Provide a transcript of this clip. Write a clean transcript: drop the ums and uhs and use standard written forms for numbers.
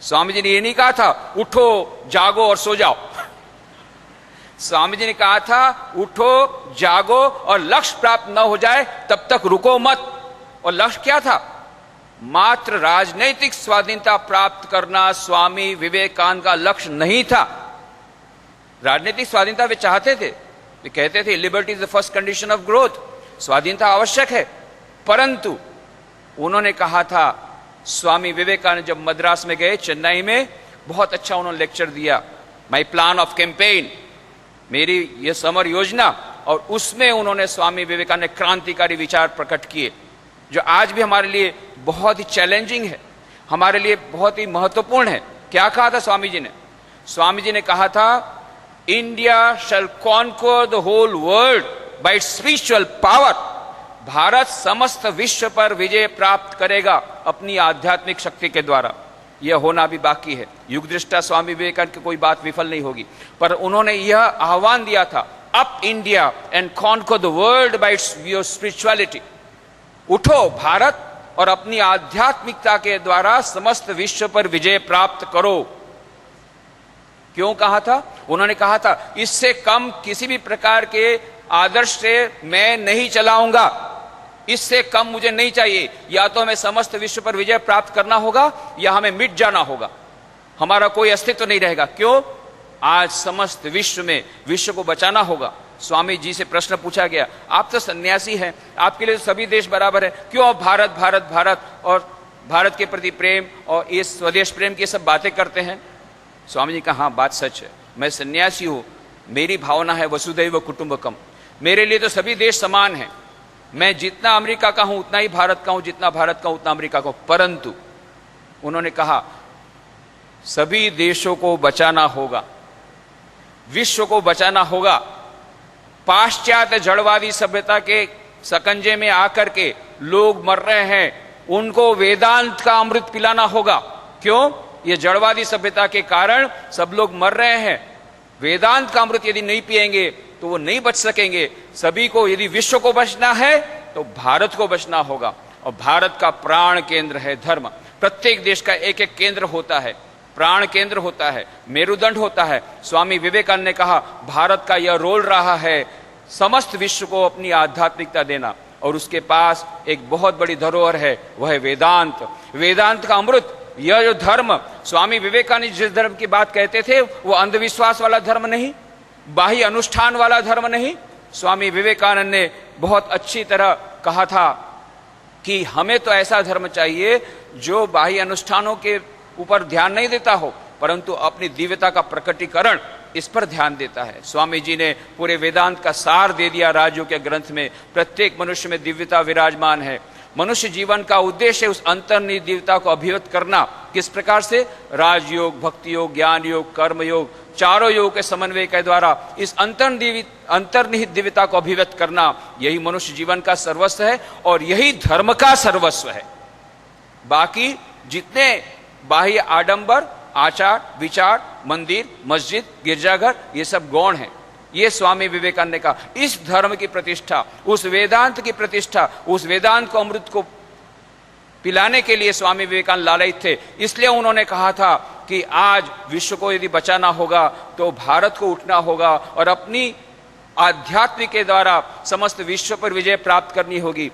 स्वामी जी ने ये नहीं कहा था उठो जागो और सो जाओ। स्वामी जी ने कहा था उठो जागो और लक्ष्य प्राप्त न हो जाए तब तक रुको मत। और लक्ष्य क्या था? मात्र राजनीतिक स्वाधीनता प्राप्त करना स्वामी विवेकानंद का लक्ष्य नहीं था। राजनीतिक स्वाधीनता वे चाहते थे, वे कहते थे liberty is the first condition of growth, स्वाधीनता आवश्यक है। परंतु उन्होंने कहा था, स्वामी विवेकानंद जब मद्रास में गए, चेन्नई में, बहुत अच्छा उन्होंने लेक्चर दिया, माई प्लान ऑफ कैंपेन, मेरी ये समर योजना, और उसमें उन्होंने स्वामी विवेकानंद ने क्रांतिकारी विचार प्रकट किए जो आज भी हमारे लिए बहुत ही चैलेंजिंग है, हमारे लिए बहुत ही महत्वपूर्ण है। क्या कहा था स्वामी जी ने? स्वामी जी ने कहा था India shall conquer the whole world by its spiritual power. Bharat समस्त विश्व पर विजय प्राप्त करेगा अपनी आध्यात्मिक शक्ति के द्वारा। यह होना भी बाकी है। युग दृष्टा स्वामी विवेकानंद की कोई बात विफल नहीं होगी, पर उन्होंने यह आह्वान दिया था, up India and conquer the world by it's your spirituality. उठो भारत और अपनी आध्यात्मिकता के द्वारा समस्त विश्व पर विजय प्राप्त करो। क्यों कहा था? उन्होंने कहा था इससे कम किसी भी प्रकार के आदर्श से मैं नहीं चलाऊंगा, इससे कम मुझे नहीं चाहिए। या तो हमें समस्त विश्व पर विजय प्राप्त करना होगा या हमें मिट जाना होगा, हमारा कोई अस्तित्व नहीं रहेगा। क्यों? आज समस्त विश्व में विश्व को बचाना होगा। स्वामी जी से प्रश्न पूछा गया, आप तो सन्यासी हैं, आपके लिए तो सभी देश बराबर है, क्यों आप भारत भारत भारत और भारत के प्रति प्रेम और ये स्वदेश प्रेम की सब बातें करते हैं? स्वामी जी कहा, हाँ बात सच है, मैं सन्यासी हूं, मेरी भावना है वसुधैव कुटुंबकम, मेरे लिए तो सभी देश समान हैं, मैं जितना अमेरिका का हूं उतना ही भारत का हूं, जितना भारत का हूं उतना अमेरिका का हूं। परंतु उन्होंने कहा सभी देशों को बचाना होगा, विश्व को बचाना होगा। पाश्चात्य जड़वादी सभ्यता के सकंजे में आकर के लोग मर रहे हैं, उनको वेदांत का अमृत पिलाना होगा। क्यों? ये जड़वादी सभ्यता के कारण सब लोग मर रहे हैं। वेदांत का अमृत यदि नहीं पिएंगे तो वो नहीं बच सकेंगे। सभी को, यदि विश्व को बचना है तो भारत को बचना होगा। और भारत का प्राण केंद्र है धर्म। प्रत्येक देश का एक एक केंद्र होता है, प्राण केंद्र होता है, मेरुदंड होता है। स्वामी विवेकानंद ने कहा भारत का यह रोल रहा है समस्त विश्व को अपनी आध्यात्मिकता देना, और उसके पास एक बहुत बड़ी धरोहर है, वह है वेदांत। वेदांत का अमृत, यह जो धर्म, स्वामी विवेकानंद जिस धर्म की बात कहते थे वो अंधविश्वास वाला धर्म नहीं, बाह्य अनुष्ठान वाला धर्म नहीं। स्वामी विवेकानंद ने बहुत अच्छी तरह कहा था कि हमें तो ऐसा धर्म चाहिए जो बाह्य अनुष्ठानों के ऊपर ध्यान नहीं देता हो, परंतु अपनी दिव्यता का प्रकटीकरण इस पर ध्यान देता है। स्वामी जी ने पूरे वेदांत का सार दे दिया राजयोग के ग्रंथ में। प्रत्येक मनुष्य में दिव्यता विराजमान है। मनुष्य जीवन का उद्देश्य है उस अंतर्निहित दिव्यता को अभिव्यक्त करना। किस प्रकार से? राजयोग, भक्ति योग, ज्ञान योग, कर्म योग, चारों योग के समन्वय के द्वारा इस अंतर्निहित दिव्यता को अभिव्यक्त करना, यही मनुष्य जीवन का सर्वस्व है और यही धर्म का सर्वस्व है। बाकी जितने बाह्य आडंबर, आचार विचार, मंदिर, मस्जिद, गिरजाघर, ये सब गौण हैं। ये स्वामी विवेकानंद ने कहा इस धर्म की प्रतिष्ठा, उस वेदांत की प्रतिष्ठा, उस वेदांत को अमृत को पिलाने के लिए स्वामी विवेकानंद लालयित थे। इसलिए उन्होंने कहा था कि आज विश्व को यदि बचाना होगा तो भारत को उठना होगा और अपनी आध्यात्मिक के द्वारा समस्त विश्व पर विजय प्राप्त करनी होगी।